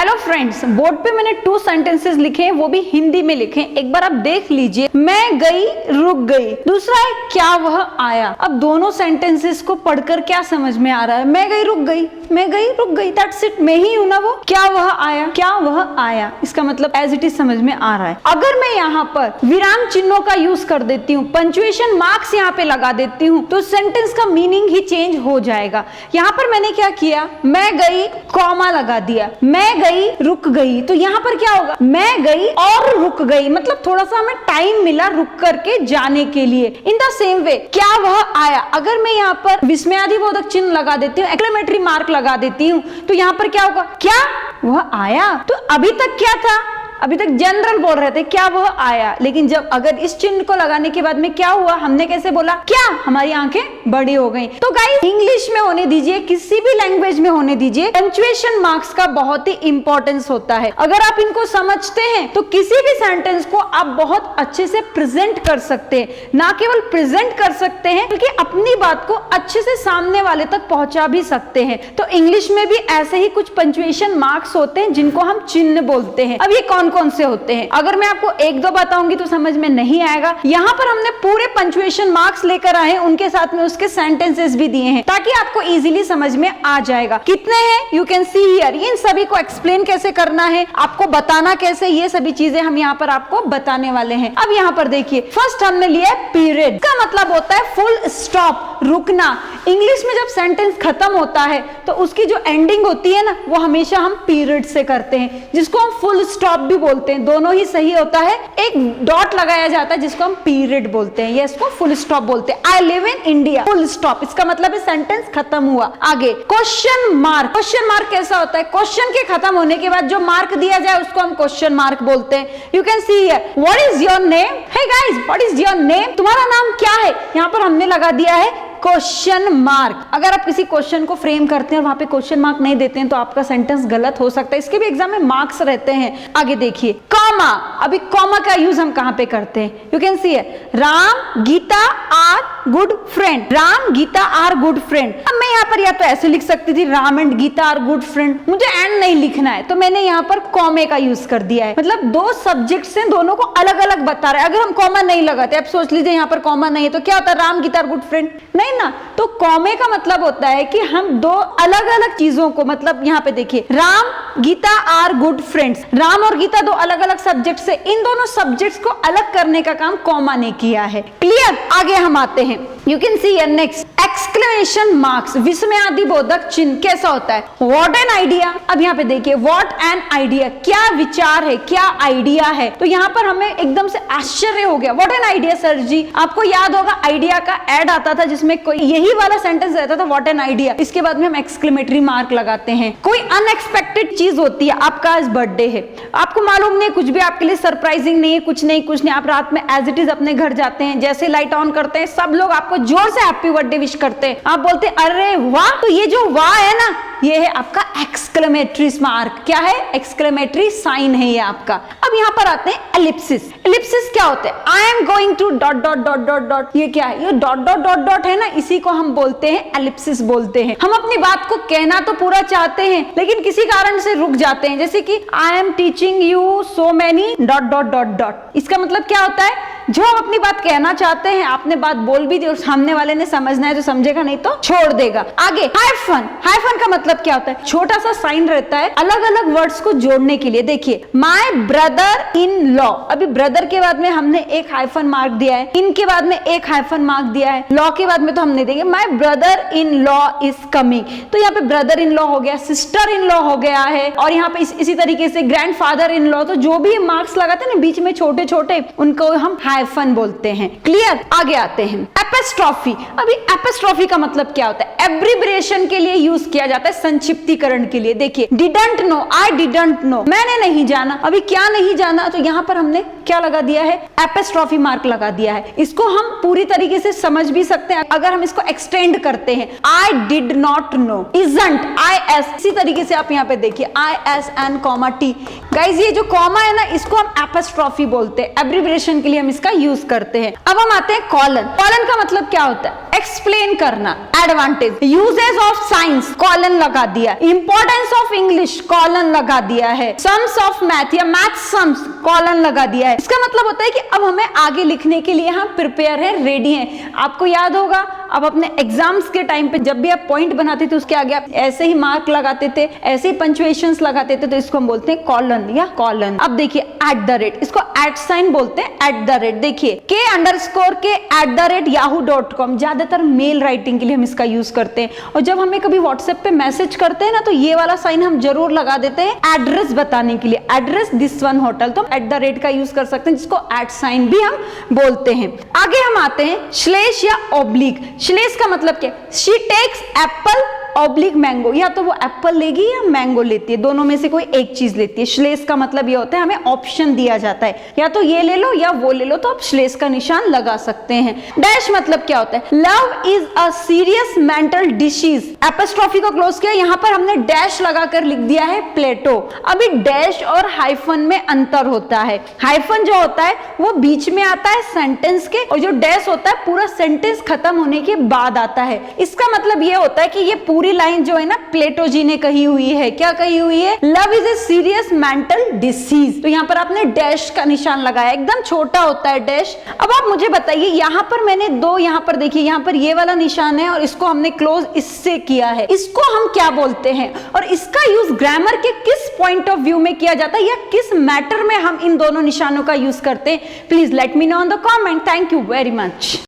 Hello friends, board पे मैंने 2 sentences लिखे हैं, वो भी हिंदी में लिखे हैं। एक बार आप देख लीजिए। मैं गई, रुक गई। दूसरा है क्या वह आया। अब दोनों सेंटेंसेस को पढ़कर क्या समझ में आ रहा है? मैं गई, रुक गई, मैं गई, रुक गई, दैट्स इट। मैं ही हूं ना वो। क्या वह आया, क्या वह आया, इसका मतलब एज इट इज समझ में आ रहा है। अगर मैं यहाँ पर विराम चिन्हों का यूज कर देती हूँ, पंक्चुएशन मार्क्स यहाँ पे लगा देती हूँ, तो सेंटेंस का मीनिंग ही चेंज हो जाएगा। यहाँ पर मैंने क्या किया, मैं गई, कॉमा लगा दिया, मैं गई, रुक गई। तो यहाँ पर क्या होगा, मैं गई और रुक गई, मतलब थोड़ा सा हमें टाइम मिला रुक करके जाने के लिए। इन द सेम वे क्या वह आया, अगर मैं यहाँ पर विस्मयादिबोधक चिन्ह लगा देती हूँ, एक्लेमेटरी मार्क लगा देती हूँ, तो यहाँ पर क्या होगा, क्या वह आया। तो अभी तक क्या था, अभी तक जनरल बोल रहे थे क्या वह आया, लेकिन जब अगर इस चिन्ह को लगाने के बाद में क्या हुआ, हमने कैसे बोला, क्या, हमारी आंखें बड़ी हो गई। तो गाइस, इंग्लिश में होने दीजिए, किसी भी लैंग्वेज में होने दीजिए, पंक्चुएशन मार्क्स का बहुत ही इंपॉर्टेंस होता है। अगर आप इनको समझते हैं तो किसी भी सेंटेंस को आप बहुत अच्छे से प्रेजेंट कर सकते हैं। ना केवल प्रेजेंट कर सकते हैं बल्कि अपनी बात को अच्छे से सामने वाले तक पहुंचा भी सकते हैं। तो इंग्लिश में भी ऐसे ही कुछ पंक्चुएशन मार्क्स होते हैं जिनको हम चिन्ह बोलते हैं। अब ये कौन कौन से होते हैं, अगर मैं आपको 1-2 बताऊंगी तो समझ में नहीं आएगा। यहाँ पर हमने पूरे पंक्चुएशन मार्क्स लेकर आए हैं, उनके साथ में उसके सेंटेंसेस भी दिए हैं ताकि आपको इजीली समझ में आ जाएगा। कितने हैं, यू कैन सी हियर। इन सभी को एक्सप्लेन कैसे करना है, आपको बताना कैसे, ये सभी चीजें हम यहाँ पर आपको बताने वाले हैं। अब यहाँ पर देखिए, फर्स्ट हमने लिया है पीरियड। का मतलब होता है फुल स्टॉप, रुकना। इंग्लिश में जब सेंटेंस खत्म होता है तो उसकी जो एंडिंग होती है ना, वो हमेशा हम पीरियड से करते हैं, जिसको हम फुल स्टॉप भी बोलते हैं। दोनों ही सही होता है। एक डॉट लगाया जाता है जिसको हम पीरियड बोलते हैं, या इसको फुल स्टॉप बोलते हैं। I live in India, full stop, इसका मतलब है सेंटेंस खत्म हुआ। आगे क्वेश्चन मार्क। क्वेश्चन मार्क कैसा होता है, क्वेश्चन के खत्म होने के बाद जो मार्क दिया जाए उसको हम क्वेश्चन मार्क बोलते हैं। You can see here, what is your name. Hey guys, what is your name, तुम्हारा नाम क्या है। यहाँ पर हमने लगा दिया है क्वेश्चन मार्क। अगर आप किसी क्वेश्चन को फ्रेम करते हैं और वहां पे क्वेश्चन मार्क नहीं देते हैं तो आपका सेंटेंस गलत हो सकता है। इसके भी एग्जाम में मार्क्स रहते हैं। आगे देखिए, कॉमा। अभी कॉमा का यूज हम कहां पे करते हैं, यू कैन सी है, Ram Gita are good friend. Ram Gita are good friend. अब मैं यहाँ पर या तो ऐसे लिख सकती थी, Ram and Gita are good friend, मुझे एंड नहीं लिखना है तो मैंने यहाँ पर कॉमे का यूज कर दिया है। मतलब 2 सब्जेक्ट्स हैं, दोनों को अलग अलग बता रहे हैं। अगर हम कॉमा नहीं लगाते, अब सोच लीजिए यहाँ पर कॉमा नहीं है तो क्या होता है, Ram Gita are good friend, नहीं ना। तो कॉमे का मतलब होता है कि हम 2 अलग अलग चीजों को, मतलब यहाँ पे देखिए, Ram Gita are good friends, Ram और गीता 2 अलग अलग सब्जेक्ट से, इन दोनों सब्जेक्ट्स को अलग करने का काम कॉमा ने किया है। क्लियर। आगे हम आते हैं, you can see here next, exclamation marks, विस्मयादिबोधक चिन्ह। कैसा होता है, व्हाट एन आइडिया। अब यहाँ पे देखिए, व्हाट एन आइडिया, क्या विचार है, क्या आइडिया है। तो यहाँ पर हमें एकदम से आश्चर्य हो गया, व्हाट एन आइडिया सर जी। आपको याद होगा आइडिया का एड आता था जिसमें कोई यही वाला सेंटेंस रहता था, व्हाट एन आइडिया, इसके बाद में हम एक्सक्लेमेटरी मार्क लगाते हैं। कोई अनएक्सपेक्टेड चीज होती है, आपका आज बर्थडे है, आपको मालूम नहीं, कुछ भी आपके लिए सरप्राइजिंग नहीं है, कुछ नहीं, आप रात में एज इट इज अपने घर जाते हैं, जैसे लाइट ऑन करते हैं सब लोग आपको जोर से हैप्पी बर्थडे विश करते हैं, आप बोलते हैं अरे वाह। तो ये जो वाह है ना, ये है आपका एक्सक्लेमेटरी मार्क। क्या है, एक्सक्लेमेटरी साइन है ये आपका। अब यहाँ पर आते हैं एलिप्सिस। एलिप्सिस क्या होते हैं, I am going to dot dot dot dot dot, ये क्या है, ये डॉट डॉट डॉट डॉट है ना, इसी को हम बोलते हैं एलिप्सिस बोलते हैं। हम अपनी बात को कहना तो पूरा चाहते हैं लेकिन किसी कारण से रुक जाते हैं, जैसे कि I am teaching you so many dot dot dot dot. इसका मतलब क्या होता है, जो हम अपनी बात कहना चाहते हैं, आपने बात बोल भी दी और सामने वाले ने समझना है तो समझेगा, नहीं तो छोड़ देगा। आगे हाइफन। हाइफन का मतलब क्या होता है, छोटा सा साइन रहता है अलग अलग वर्ड्स को जोड़ने के लिए। देखिए, माय ब्रदर इन लॉ, अभी ब्रदर के बाद में हमने एक हाइफन मार्क दिया है, इन के बाद में एक हाइफन मार्क दिया है, लॉ के बाद में तो हमने देंगे my brother in law is coming. तो यहाँ पे ब्रदर इन लॉ हो गया, सिस्टर इन लॉ हो गया है, और यहाँ पे इसी तरीके से ग्रैंडफादर इन लॉ। तो जो भी मार्क्स लगाते हैं ना बीच में छोटे छोटे, उनको हम हाइफन बोलते हैं। क्लियर। आगे आते हैं, एपिस्ट्रॉफी। अभी एपिस्ट्रॉफी का मतलब क्या होता है, एब्रिविएशन के लिए यूज किया जाता है, संक्षिप्तीकरण के लिए। देखिए, didn't know, I didn't know, मैंने नहीं जाना। अभी क्या नहीं जाना, तो यहाँ पर हमने क्या लगा दिया है, एपिस्ट्रॉफी मार्क लगा दिया है। इसको हम पूरी तरीके से समझ भी सकते हैं अगर हम इसको एक्सटेंड करते हैं, I did not know, isn't, I S, इसी तरीके से आप यहाँ पे देखिए, I S N comma T. Guys, ये जो कॉमा है ना, इसको हम एपिस्ट्रॉफी बोलते हैं, एब्रिविएशन के लिए हम इसका यूज करते हैं। अब हम आते हैं कॉलन। कॉलन का मतलब क्या होता है, एक्सप्लेन करना, advantage, uses of science colon लगा दिया, इंपॉर्टेंस ऑफ इंग्लिश कॉलन लगा दिया है, सम्स ऑफ मैथ या मैथ सम्स कॉलन लगा दिया है। इसका मतलब होता है कि अब हमें आगे लिखने के लिए हम प्रिपेयर है, रेडी हैं। आपको याद होगा अब अपने एग्जाम्स के टाइम पे जब भी आप पॉइंट बनाते थे उसके आगे आप ऐसे ही मार्क लगाते थे, ऐसे ही पंक्चुएशंस लगाते थे, तो इसको हम बोलते हैं कॉलन या कॉलन। अब देखिए एट द रेट, इसको एट साइन बोलते हैं, एट द रेट। देखिए k_k@yahoo.com, ज्यादातर मेल राइटिंग के लिए हम इसका यूज करते हैं। और जब हमें कभी व्हाट्सएप पे मैसेज करते हैं ना, तो ये वाला साइन हम जरूर लगा देते हैं एड्रेस बताने के लिए, एड्रेस दिस वन होटल, तो एट द रेट का यूज कर सकते हैं, जिसको एट साइन भी हम बोलते हैं। आगे हम आते हैं श्लेष या ऑब्लिक। श्लेष का मतलब क्या? She takes apple oblique mango, या तो वो एप्पल लेगी या मैंगो लेती है, दोनों में से कोई एक चीज लेती है। श्लेष का मतलब ये होता है हमें ऑप्शन दिया जाता है, या तो ये ले लो या वो ले लो, तो आप श्लेष का निशान लगा सकते हैं। डैश मतलब क्या होता है? Love is a serious mental disease, apostrophe को क्लोज किया, यहाँ पर हमने डैश लगाकर लिख दिया है प्लेटो। अभी डैश और हाइफन में अंतर होता है। हाइफन जो होता है वो बीच में आता है सेंटेंस के, और जो डैश होता है पूरा सेंटेंस खत्म होने के बाद आता है। इसका मतलब ये होता है कि ये पूरी लाइन जो है ना प्लेटो जी ने कही हुई है। क्या कही हुई है? Love is a serious mental disease. तो यहाँ पर आपने डैश का निशान लगाया, एकदम छोटा होता है डैश। अब आप मुझे बताइए, यहाँ पर मैंने दो, यहाँ पर देखिए, यहाँ पर ये वाला निशान है और इसको हमने क्लोज इससे किया है, इसको हम क्या बोलते हैं? और इसका यूज ग्रामर के किस पॉइंट ऑफ व्यू में किया जाता है, या किस मैटर में हम इन दोनों निशानों का यूज करते हैं? Please let me know on the comment. Thank you very much.